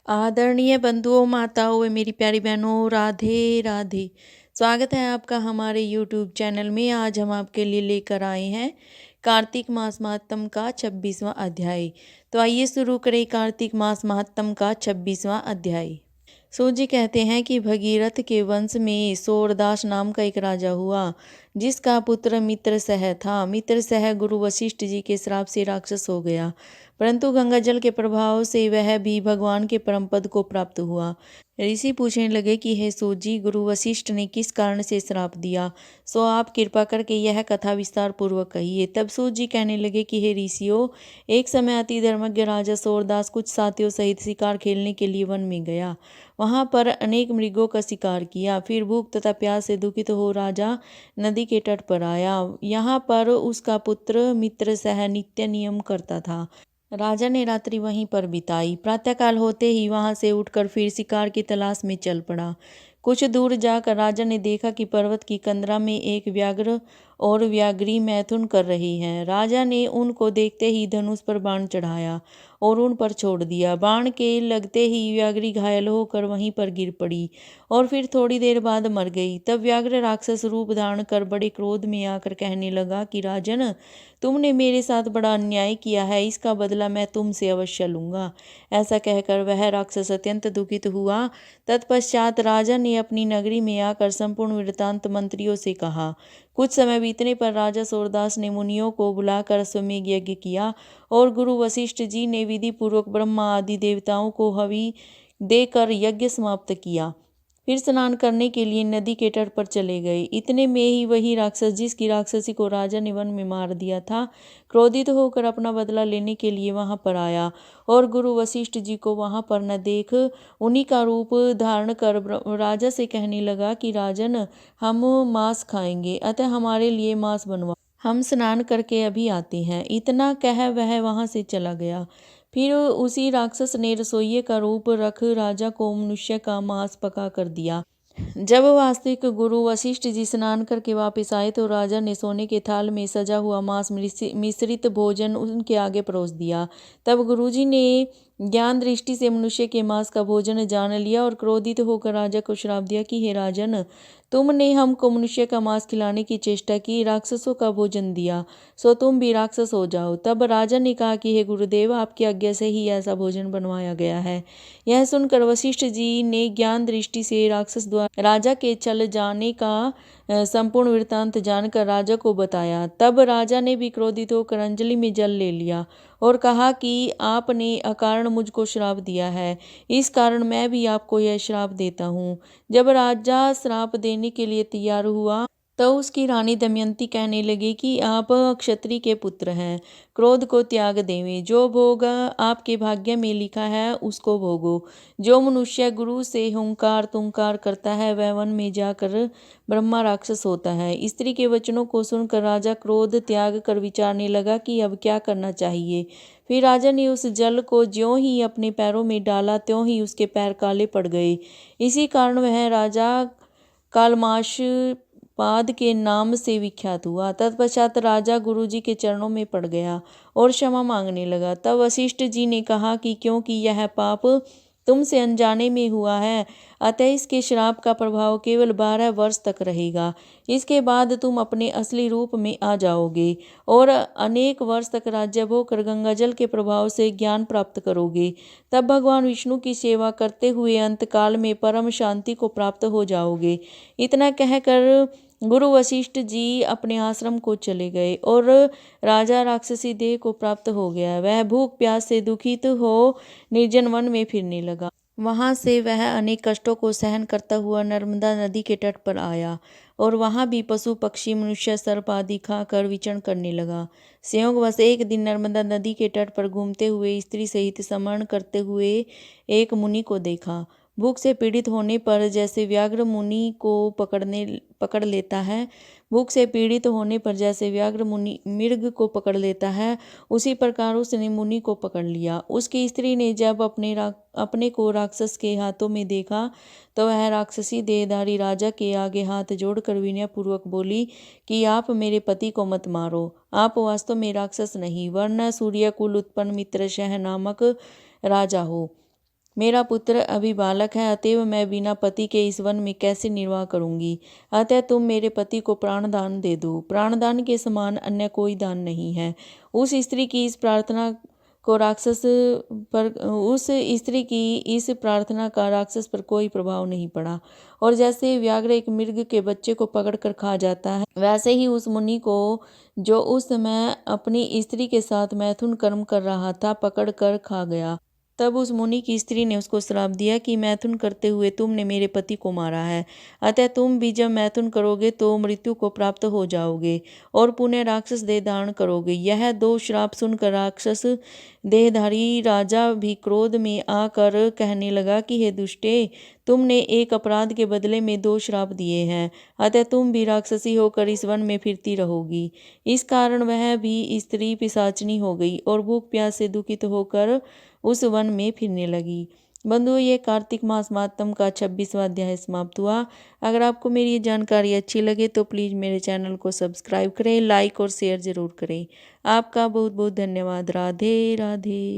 आदरणीय बंधुओं, माताओं व मेरी प्यारी बहनों, राधे राधे। स्वागत है आपका हमारे यूट्यूब चैनल में। आज हम आपके लिए लेकर आए हैं कार्तिक मास महात्म का 26वां अध्याय। तो आइए शुरू करें कार्तिक मास महात्म का 26वां अध्याय। सूत जी कहते हैं कि भगीरथ के वंश में सूरदास नाम का एक राजा हुआ, जिसका पुत्र मित्रसह था। मित्रसह गुरु वशिष्ठ जी के श्राप से राक्षस हो गया, परंतु गंगा जल के प्रभाव से वह भी भगवान के परम पद को प्राप्त हुआ। ऋषि पूछने लगे कि हे सूत जी, गुरु वशिष्ठ ने किस कारण से श्राप दिया, सो आप कृपा करके यह कथा विस्तार पूर्वक कहिए। तब सूत जी कहने लगे कि हे ऋषियों, एक समय अति धर्मज्ञ राजा सूरदास कुछ साथियों सहित शिकार खेलने के लिए वन में गया। वहां पर अनेक मृगों का शिकार किया। फिर भूख तथा प्यास से दुखित हो राजा नदी के तट पर आया। यहाँ पर उसका पुत्र मित्रसह नित्य नियम करता था। राजा ने रात्रि वहीं पर बिताई। प्रातःकाल होते ही वहां से उठकर फिर शिकार की तलाश में चल पड़ा। कुछ दूर जाकर राजा ने देखा कि पर्वत की कंदरा में एक व्याघ्र और व्याघ्री मैथुन कर रही हैं। राजा ने उनको देखते ही धनुष पर बाण चढ़ाया और उन पर छोड़ दिया। बाण के लगते ही व्याघ्री घायल होकर वहीं पर गिर पड़ी और फिर थोड़ी देर बाद मर गई। तब व्याघ्र राक्षस रूप धारण कर बड़े क्रोध में आकर कहने लगा कि राजन, तुमने मेरे साथ बड़ा अन्याय किया है, इसका बदला मैं तुमसे अवश्य लूंगा। ऐसा कहकर वह राक्षस अत्यंत दुखित हुआ। तत्पश्चात राजा ने अपनी नगरी में आकर संपूर्ण वृत्तांत मंत्रियों से कहा। कुछ समय बीतने पर राजा सूरदास ने मुनियों को बुलाकर अश्वमेध यज्ञ किया और गुरु वशिष्ठ जी ने विधि पूर्वक ब्रह्मा आदि देवताओं को हवि देकर यज्ञ समाप्त किया। फिर स्नान करने के लिए नदी के तट पर चले गए। इतने में ही वही राक्षस, जिसकी राक्षसी को राजा ने वन में मार दिया था, क्रोधित होकर अपना बदला लेने के लिए वहां पर आया और गुरु वशिष्ठ जी को वहां पर न देख उन्हीं का रूप धारण कर राजा से कहने लगा कि राजन, हम मांस खाएंगे, अतः हमारे लिए मांस बनवा, हम स्नान करके अभी आते हैं। इतना कह वह वहां से चला गया। फिर उसी राक्षस ने रसोइये का रूप रख राजा को मनुष्य का मांस पका कर दिया। जब वास्तविक गुरु वशिष्ठ जी स्नान करके वापस आए तो राजा ने सोने के थाल में सजा हुआ मांस मिश्रित भोजन उनके आगे परोस दिया। तब गुरुजी ने ज्ञान दृष्टि से मनुष्य के मांस का भोजन जान लिया और क्रोधित होकर राजा को श्राप दिया कि हे राजन, तुमने हमको मनुष्य का मांस खिलाने की चेष्टा की, राक्षसों का भोजन दिया, सो तुम भी राक्षस हो जाओ। तब राजा ने कहा कि हे गुरुदेव, आपकी आज्ञा से ही ऐसा भोजन बनवाया गया है। यह सुनकर वशिष्ठ जी ने ज्ञान दृष्टि से राक्षस द्वारा राजा के चल जाने का संपूर्ण वृत्तांत जानकर राजा को बताया। तब राजा ने भी क्रोधित होकर अंजलि में जल ले लिया और कहा कि आपने अकारण मुझको श्राप दिया है, इस कारण मैं भी आपको यह श्राप देता हूँ। जब राजा श्राप देने के लिए तैयार हुआ तो उसकी रानी दमयंती कहने लगी कि आप क्षत्रिय के पुत्र हैं, क्रोध को त्याग देवें। जो भोग आपके भाग्य में लिखा है उसको भोगो। जो मनुष्य गुरु से हुंकार तुंकार करता है वह वन में जाकर ब्रह्मा राक्षस होता है। स्त्री के वचनों को सुनकर राजा क्रोध त्याग कर विचारने लगा कि अब क्या करना चाहिए। फिर राजा ने उस जल को ज्यों ही अपने पैरों में डाला त्यों ही उसके पैर काले पड़ गए। इसी कारण वह राजा कालमाश पाद के नाम से विख्यात हुआ। तत्पश्चात राजा गुरुजी के चरणों में पड़ गया और क्षमा मांगने लगा। तब वशिष्ठ जी ने कहा कि क्योंकि यह पाप तुमसे अनजाने में हुआ है, अतः इसके श्राप का प्रभाव केवल 12 वर्ष तक रहेगा। इसके बाद तुम अपने असली रूप में आ जाओगे और अनेक वर्ष तक राज्य भोग कर गंगा जल के प्रभाव से ज्ञान प्राप्त करोगे। तब भगवान विष्णु की सेवा करते हुए अंतकाल में परम शांति को प्राप्त हो जाओगे। इतना कहकर गुरु वशिष्ठ जी अपने आश्रम को चले गए और राजा राक्षसी देह को प्राप्त हो गया। वह भूख प्यास से दुखित हो निर्जन वन में फिरने लगा। वहां से वह अनेक कष्टों को सहन करता हुआ नर्मदा नदी के तट पर आया और वहां भी पशु पक्षी मनुष्य सर्प आदि खाकर विचरण करने लगा। संयोगवश एक दिन नर्मदा नदी के तट पर घूमते हुए स्त्री सहित स्मरण करते हुए एक मुनि को देखा। भूख से पीड़ित होने पर जैसे व्याघ्र मुनि को पकड़ लेता है, भूख से पीड़ित होने पर जैसे व्याघ्र मुनि मृग को पकड़ लेता है, उसी प्रकार उसने मुनि को पकड़ लिया। उसकी स्त्री ने जब अपने को राक्षस के हाथों में देखा तो वह राक्षसी देहधारी राजा के आगे हाथ जोड़कर विनयपूर्वक बोली कि आप मेरे पति को मत मारो। आप वास्तव में राक्षस नहीं वरन सूर्य कुल उत्पन्न मित्रशह नामक राजा हो। मेरा पुत्र अभी बालक है, अतएव मैं बिना पति के इस वन में कैसे निर्वाह करूंगी। अतः तुम मेरे पति को प्राणदान दे दो। प्राणदान के समान अन्य कोई दान नहीं है। उस स्त्री की इस प्रार्थना को राक्षस पर उस स्त्री की इस प्रार्थना का राक्षस पर कोई प्रभाव नहीं पड़ा, और जैसे व्याघ्र एक मृग के बच्चे को पकड़कर खा जाता है, वैसे ही उस मुनि को, जो उस समय अपनी स्त्री के साथ मैथुन कर्म कर रहा था, पकड़ कर खा गया। तब उस मुनि की स्त्री ने उसको श्राप दिया कि मैथुन करते हुए तुमने मेरे पति को मारा है, अतः तुम भी जब मैथुन करोगे तो मृत्यु को प्राप्त हो जाओगे और पुनः राक्षस देह धारण करोगे। यह दो श्राप सुनकर राक्षस देहधारी राजा भी क्रोध में आकर कहने लगा कि हे दुष्टे, तुमने एक अपराध के बदले में दो श्राप दिए हैं, अतः तुम भी राक्षसी होकर इस वन में फिरती रहोगी। इस कारण वह भी स्त्री पिशाचिनी हो गई और भूख प्यास से दुखित होकर उस वन में फिरने लगी। बंधुओं, ये कार्तिक मास महात्म का 26वां अध्याय समाप्त हुआ। अगर आपको मेरी ये जानकारी अच्छी लगे तो प्लीज़ मेरे चैनल को सब्सक्राइब करें, लाइक और शेयर ज़रूर करें। आपका बहुत बहुत धन्यवाद। राधे राधे।